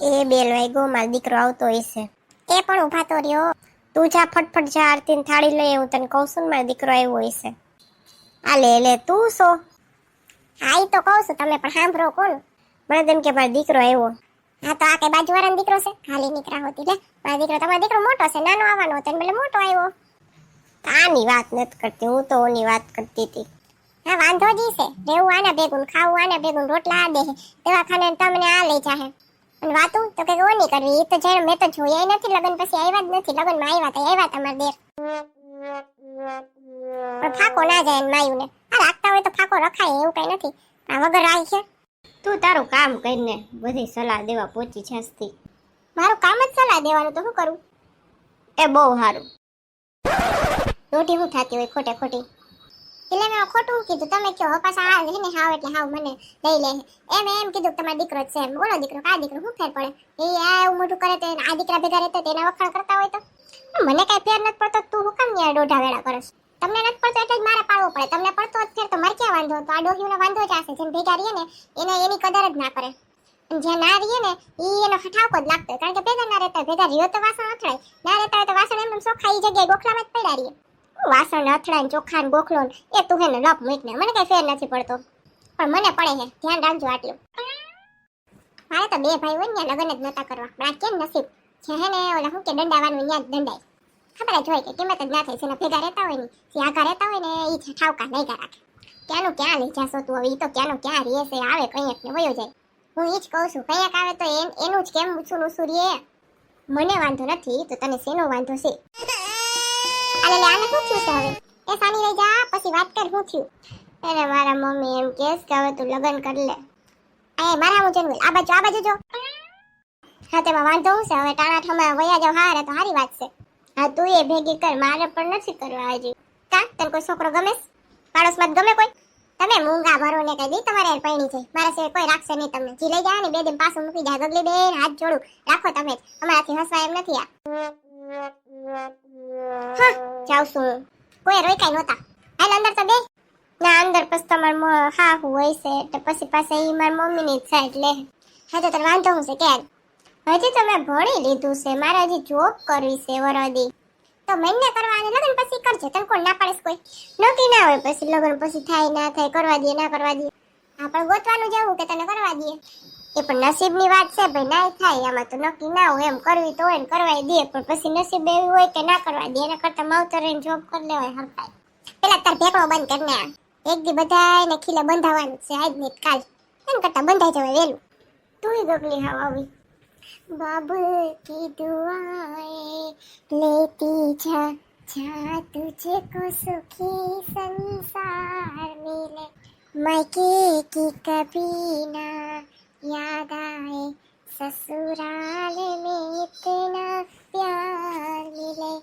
એ બેલ વાગ્યો, મારો દીકરો આવતો હશે. એ પણ ઊભા તો રહ્યો. તું જા ફટફટ જા, આરતીની થાળી લઈ. હું તને કહું છું ને, મારો દીકરો આવ્યો હશે. આ લે તું સો. હા ઈ તો કહું છું, તમે પણ સાંભળો કોણ. મને તેમ કે મારો દીકરો આવ્યો. હા તો આ કઈ બાજુવાળાનો દીકરો છે? ખાલી નીકળા હોતી લે. મારો દીકરો, તમારો દીકરો મોટો છે, નાનો આવવાનો હતો એટલે મોટો આવ્યો. આની વાત નથી કરતી હું, તો ઓની વાત કરતી હતી. હા વાંધો જ છે, રહેવું આના ભેગું, ખાવું આના ભેગું, રોટલા આ દે, દવાખાને તમને આ લઈ જાહે. અને વાતું તો કઈ ઓની કરવી. એ તો જયારે મેં તો જોયા નથી, લગ્ન પછી આવ્યા જ નથી. લગ્નમાં આવ્યા તમારા દેર. પણ ફાકો ના જાય ને માયુને. આ રાખતા હોય તો ફાકો રખાય, એવું કઈ નથી. આ વગર આવી છે. તું તારું કામ કરીને બધી સલાહ દેવા પહોંચી છાસથી. મારું કામ જ સલાહ દેવાનું, તો શું કરું? એ બહુ સારું. રોટી હું થાતી હોય ખોટે ખોટી. એટલે મેં ખોટું કીધું, તમે કયો પાછા આ ને હાવ એટલે હાવ મને લઈ લે. એમ કીધું કે તમારો દીકરો જ છે. બોલો દીકરો કા દીકરો શું ફેર પડે? એ આ એવું મોટું કરે તો આ દીકરા ભેગા રહેતા તેના વખાણ કરતા હોય તો મને કઈ ફેર નથી પડતો. તું હું કામ ન્યા દોઢા વેળા કરસ? તમને નથી પડતો એટલે જ મારે પાડવો પડે. તમને પડતો જ ફેર તો મારે ક્યાં વાંધો? તો આ ડોહીનો વાંધો જ હશે. જેમ ભેગા રહીએ ને એને એની કદર જ ના કરે. જ્યાં ના રહીએ ને એનો ઠાવકો જ લાગતો હોય. કારણ કે ભેગા ના રહેતા, ભેગા રહ્યો તો વાસણ અથડાય, ના રહેતા હોય તો વાસણ એમ ચોખ્ખા એ જગ્યાએ ગોખલામાં જ પડ્યા રહીએ. વાસણ અથડાય ને ચોખ્ખા ને ગોખલો એ તું હે ને લપ મૂકને, મને કઈ ફેર નથી પડતો. પણ મને પડે હે, ધ્યાન રાખજો આટલું. મારે તો બે ભાઈ હોય ને લગ્ન જ નતા કરવા. પણ આ કેમ નસીબ છે હે ને, ઓલા શું કે દંડાવાનું ત્યાં જ દંડાય. ખબર જ હોય કે કિંમત જ ના થાય. જેના ભેગા રહેતા હોય ને, જે આગા રહેતા હોય ને એ ઠાવકા નહીં રાખે. ક્યાંનું ક્યાં લઈ જાશો તું હવે? એ તો ક્યાંનું ક્યાં રહે છે, આવે કંઈક ને વયો જાય. હું એ જ કહું છું, કંઈક આવે તો એનું જ કેમ ઊંચું ઊંચું રહે. મને વાંધો નથી, તો તને શેનો વાંધો છે? આને આને શું થયું છે હવે? એ સાની રહી જા, પછી વાત કર શું થયું. અરે મારા મમ્મી એમ કહેશ કે હવે તું લગ્ન કરી લે. એ મારા હું જન્મ આ બાજુ જો. હા તેમાં વાંધો શું છે? હવે ટાણા ઠમા વયા જાવ હારે તો સારી વાત છે. હા તું એ ભેગી કર, મારે પણ નથી કરવા હજી. કા તને કોઈ છોકરો ગમે? પાડોશમાં ગમે કોઈ? તમે મૂંગા ભરો ને કઈ દી તમારે પૈણી છે. મારા સિવાય કોઈ રાખશે નહીં તમને. જી લઈ જાય ને બે દિન પાછું મૂકી જાય. ગગલી બેન હાથ જોડું રાખો તમે જ. અમારાથી હસવા એમ નથી આ. હા જાવ છું, કોઈ રોકાઈ નહોતા. હાલ અંદર તો બે. ના અંદર પછી તમારે હા હું હોય છે એટલે પછી પાછા એ મારી મમ્મીની જ સાઈડ લે. હા તો તને વાંધો હું છે કે હજી તો મેં ભણી લીધું છે, મારે હજી જોબ કરવી છે વરદી. તો મહિને કરવાની, લગ્ન પછી કરજે. તને કોણ ના પાડે? કોઈ નક્કી ના હોય પછી લગ્ન પછી થાય ના થાય, કરવા દે ના કરવા દે. હા પણ ગોતવાનું જવું કે તને કરવા દે. એ પણ નસીબની વાત છે ભાઈ, ના થાય આમાં તો નક્કી ના હોય. એમ કરવી તો હોય ને કરવાય દે, પણ પછી નસીબ એવું હોય કે ના કરવા દે. એના કરતા માવતર રહીને જોબ કરી લેવાય હરખાય. પેલા તાર ભેગો બંધ કરીને એક દી બધાને ખીલે બંધાવવાનું છે, આજ ને કાલ. એમ કરતા બંધાઈ જવાય વેલું. તું ગગલી હા આવી. बाबुल की दुआएं लेती जा जा, तुझको सुखी संसार मिले, मायके की कभी ना याद आए, ससुराल में इतना प्यार मिले,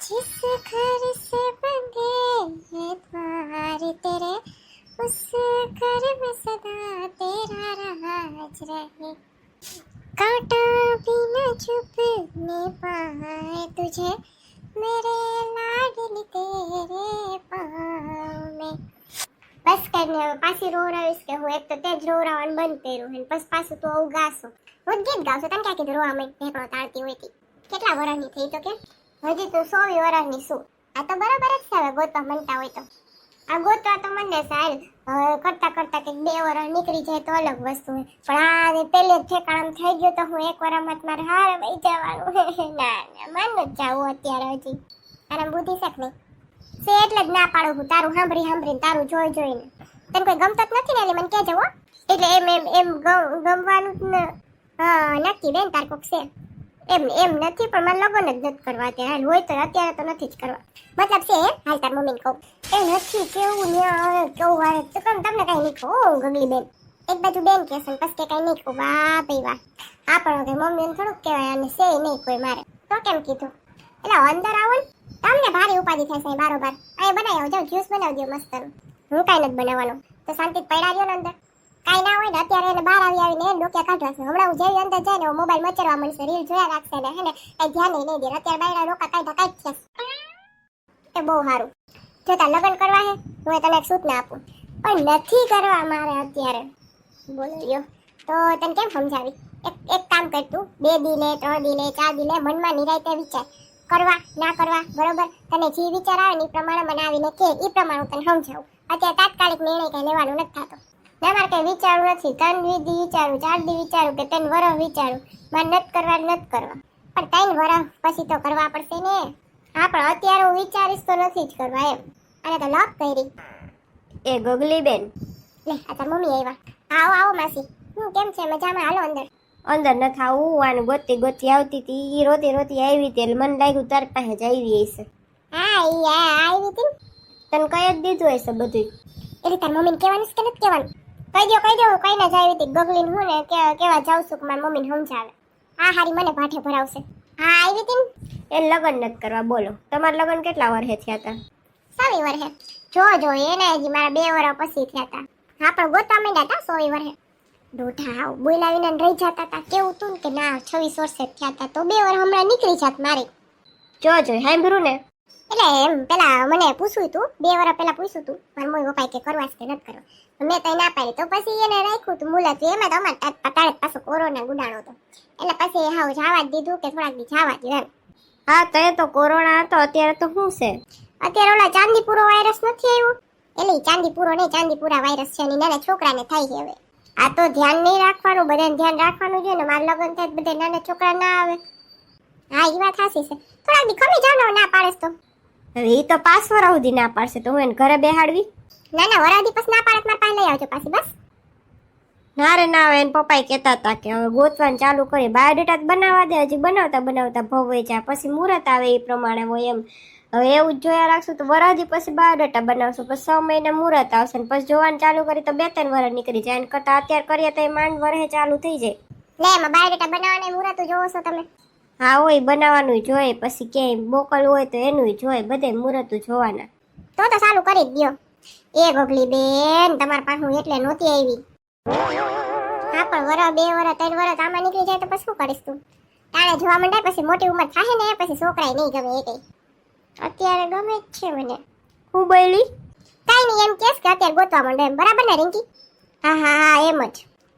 जिस घर से बंधे हैं द्वार तेरे, उस घर में सदा तेरा राज रहे, कांटा भी न चुभने पाए तुझे, मेरे लाडली तेरे पाँव में. બસ કરીને હવે પાછી રોવરાવીશ કે હું? એક તો તે જ રોવરાવાનું બંધ કર્યું હે, પછી પાછું તું આવું ગાશો. હું જ ગીત ગાવશો. તને ક્યાં કીધું રોવા માંડ ઢેકણો તાળતી હોય તી? કેટલા વર્ષની થઈ તો કે? હજી તું 100 વર્ષની શું? આ તો બરાબર જ છે હવે ગોતવા માંગતા હોય તો. આ ગોતવા તો મને સાહેબ કરતા કરતા કે 2 વર્ષ નીકળી જાય તો અલગ વસ્તુ હોય. પણ આ પેલે ઠેકાણામાં થઈ ગયો તો હું 1 વર્ષમાં મારે હારે વહી જવાનું. ના માન જ જાવું અત્યારે હજી. આરામ બુદ્ધિ શક નહીં છે એટલે જ ના પાડું હું. તારું સાંભળીને તારું જોઈને તને કોઈ ગમતો જ નથી ને એટલે મને કહેજો હો. એટલે એમ ગમવાનું જ ને. હા નક્કી બેન તાર કોક છે એમ નથી, પણ મને લગ્ન જ નથી કરવા અત્યારે. હાલ હોય તો અત્યારે તો નથી જ કરવા. મતલબ છે હાલ તાર મમ્મીને કહું એ નથી કેવું ને આવે કેવું આવે તો કેમ તમને કઈ નહીં કહું ગગલી બેન. એક બાજુ બેન કહેશે ને પછી કઈ નહીં કહું. વાહ ભાઈ વાહ. હા પણ હવે મમ્મીને થોડુંક કહેવાય અને છે નહીં કોઈ મારે તો કેમ કીધું. એટલે અંદર આવો ને તમને ભારી ઉપાધિ થાય છે બારોબાર. અહીં બનાવી આવજો, જ્યુસ બનાવજો મસ્ત. હું કાંઈ નથી બનાવવાનો તો શાંતિ પડ્યા રહ્યો ને અંદર. કાંઈ ના હોય ને અત્યારે એને બહાર આવીને ડોક્યા કાઢવા છે. હમણાં હું જેવી અંદર જાય ને મોબાઈલ મચરવા મળશે, રીલ જોયા રાખશે ને હે ને કઈ ધ્યાન નહીં દે. અત્યારે બાયડા ડોકા કાઢ્યા કાઢ છે એ બહુ સારું. જો તાર લગ્ન કરવા હે હું તને એક સૂચના આપું, પણ નથી કરવા મારે અત્યારે. બોલો લ્યો તો તને કેમ સમજાવી? એક કામ કર તું 2 દી લે 3 દી લે 4 દી લે મનમાં નિરાયતે વિચાર કરવા ના કરવા બરોબર તને જે વિચાર આવે ને એ પ્રમાણે મને આવીને કે એ પ્રમાણે હું તને સમજાવું અત્યારે તાત્કાલિક નિર્ણય કઈ લેવાનો નથી થતો ના મારે કઈ વિચારવું નથી 3 દી વિચારું 4 દી વિચારું કે 3 વર્ષ વિચારું મારે નથી કરવા પણ 3 વર્ષ પછી તો કરવા પડશે ને હા પણ અત્યારે હું વિચારીશ તો નથી જ કરવા એમ અને તો લપ કરી એ ગગલી બેન લે આ તાર મમ્મી આવ્યા આવો માસી હું કેમ છે મજામાં હાલો અંદર ન થાવું આનું ગોતી આવતી હતી ઈ રોતી આવી હતી એટલે મને લાગ્યું તાર પાસે જ આવી હશે હા ઈ આવી હતી તને કઈ જ દીધું હશે બધું એટલે તાર મમ્મીને કહેવાનું છે કે નથી કહેવાનું કહી દો હું કઈ ના જ આવી હતી ગગલીને હું ને કેવા જાઉં છું કે મારી મમ્મીને સમજાવે હા હારી મને પાઠે ભરાવશે હા આવી હતી એ લગ્ન નથી કરવા બોલો તમારા લગ્ન કેટલા વર્ષે થયા હતા સાવી વર્ષે જો એને હજી મારા 2 વર્ષ પછી થયા હતા હા પણ ગોતા માંડ્યા હતા 100 વર્ષે ડોઢા બોલાવીને રહી જતા હતા કેવું તું કે ના 26 વર્ષે થયા હતા તો 2 વર્ષ હમણાં નીકળી જાત મારે જો સાંભળ્યું ને એટલે એમ પેલા મને પૂછ્યું તું 2 વર્ષ પહેલા પૂછ્યું તું મારા મમ્મી પપ્પાએ કે કરવા કે નથી કરવા મેં તઈ ના પાડી તો પછી એને રાખ્યું તું મુલાકાત એમાં તો અમારે પટાડે પાછો કોરોના ગુડાણો હતો એટલે પછી હાવ જવા જ દીધું કે થોડાક દી જવા દે એમ હા તો એ તો કોરોના હતો અત્યારે તો શું છે અત્યારે ઓલા ચાંદીપુરો વાયરસ નથી આવ્યો એટલે ચાંદીપુરો નહીં ચાંદીપુરા વાયરસ છે એની નાના છોકરાને થાય છે હવે આ તો ધ્યાન નહીં રાખવાનું બધાને ધ્યાન રાખવાનું છે ને મારા લગ્ન થાય બધા નાના છોકરા ના આવે હા એ વાત સાચી છે થોડાક દી ખમી જાવ ના પાડેસ તો હવે એ તો 5 વર્ષ સુધી ના પાડશે તો હું એને ઘરે બેહાડવી ના વરાદી પછી ના પાડે મારા પાસે લઈ આવજો પાછી બસ ના રે ના આવે એને પપ્પાએ કહેતા હતા કે હવે ગોતવાનું ચાલુ કરી બાયોડેટા બનાવવા દે હજી બનાવતા ભવે જાય પછી મુહૂર્ત આવે એ પ્રમાણે હોય એમ હવે એવું જ જોયા રાખશું તો વરાદી પછી બાયોડેટા બનાવશું પછી 6 મહિને મુહૂર્ત આવશે ને પછી જોવાનું ચાલુ કરી તો 2-3 વર્ષ નીકળી જાય એને કરતા અત્યારે કરીએ તો એ માંડ વર્ષે ચાલુ થઈ જાય લે એમાં બાયોડેટા બનાવવાના મુહૂર્ત જોવો છો તમે હા હોય બનાવવાનું જોઈએ પછી ક્યાંય મોકલવું હોય તો એનું જોઈએ બધે મુહૂર્ત જોવાના તો ચાલુ કરી જ દો એ ગોગલી બેન તમારા પાસે હું એટલે નહોતી આવી હા પણ વરસ 2 વર્ષ 3 વર્ષ આમાં નીકળી જાય તો પછી શું કરીશ તું તાણે જોવા માંડાય પછી મોટી ઉંમર થાય ને પછી છોકરાય નહીં ગમે એ કઈ અત્યારે ગમે જ છે મને હું બોલી કઈ નહીં એમ કેસ કે અત્યારે ગોતવા માંડે એમ બરાબર ને રિંકી હા એમ જ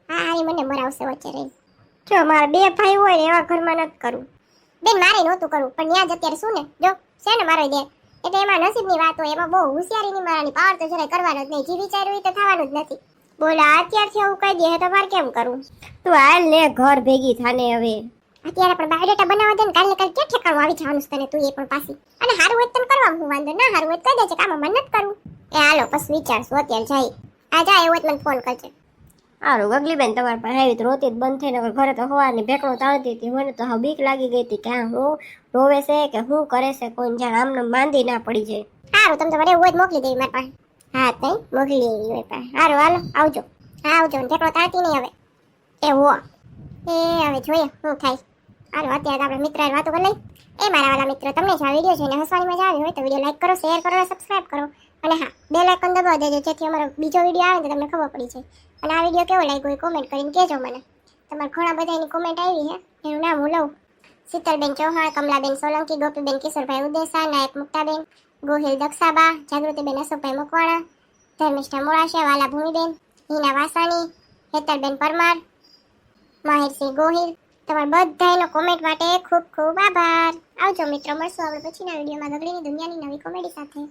હા એ મને મરાવશે વચ્ચે રહી જો મારા 2 ભાઈ હોય ને એવા ઘરમાં નથી કરવું બેન મારે નહોતું કરવું પણ ત્યાં જ અત્યારે શું ને જો છે ને મારો દે એટલે એમાં નસીબની વાત હોય એમાં બહુ હોશિયારીની મારાની પાવર તો જરાય કરવાનો જ નહીં જે વિચાર્યું એ તો થવાનું જ નથી બોલા અત્યારથી આવું કહી દે તો મારે કેમ કરવું તું હાલ ને ઘર ભેગી થાને હવે અત્યારે પણ બાયોડેટા બનાવવા દે ને કાલે ક્યાં ઠેકાણું આવી જવાનું છે તને તું એ પણ પાછી અને હારું હોય તને કરવા હું વાંધો ના હારું હોય કહી દેજે કામ મને નથી કરવું એ હાલો પછી વિચારશું અત્યારે જાય આ જાય એવું મને ફોન કરજે સારું ગગલી બેન તમારા પાસે આવી તો રોતી જ બંધ થઈને ઘરે તો હવાની ભેકડો તાળતી હતી મને તો હવે બીક લાગી ગઈ હતી કે હું રોવે છે કે શું કરે છે કોઈ જાણ આમને માંદી ના પડી જાય સારું તમે તમારે એવું જ મોકલી દેવી મારા પાસે હા તઈ મોકલી એવી હોય પાસે સારું હાલો આવજો હા આવજો ભેકડો તાળતી નહીં હવે એ હો એ હવે જોઈએ શું થાય હાલો અત્યારે આપણે મિત્ર વાતો કરી લઈ એ મારા વાલા મિત્ર તમને જો આ વિડીયો જોઈને હસવાની મજા આવી હોય તો વિડીયો લાઈક કરો શેર કરો અને સબસ્ક્રાઇબ કરો અને હા બેલ આઇકન દબાવી દેજો જેથી અમારો બીજો વિડીયો આવે તો તમને ખબર પડી જાય અને આ વિડીયો કેવો લાગ્યો એ કોમેન્ટ કરીને કહેજો મને તમારે ઘણા બધા એની કોમેન્ટ આવી છે એનું નામ હું લઉં શીતલબેન ચૌહાણ કમલાબેન સોલંકી ગોપીબેન કિશોરભાઈ ઉદેસા નાયક મુક્તાબેન ગોહિલ દક્ષાબા જાગૃતિબેન અશોકભાઈ મકવાણા ધર્મિષ્ઠા મોરાશા વાલા ભૂમિબેન હિના વાસાણી હેતલબેન પરમાર માહિરસિંહ ગોહિલ તમારા બધાનો કોમેન્ટ માટે ખૂબ ખૂબ આભાર આવજો મિત્રો મળશું આપણે પછીના વિડીયોમાં ગગડીની દુનિયાની નવી કોમેડી સાથે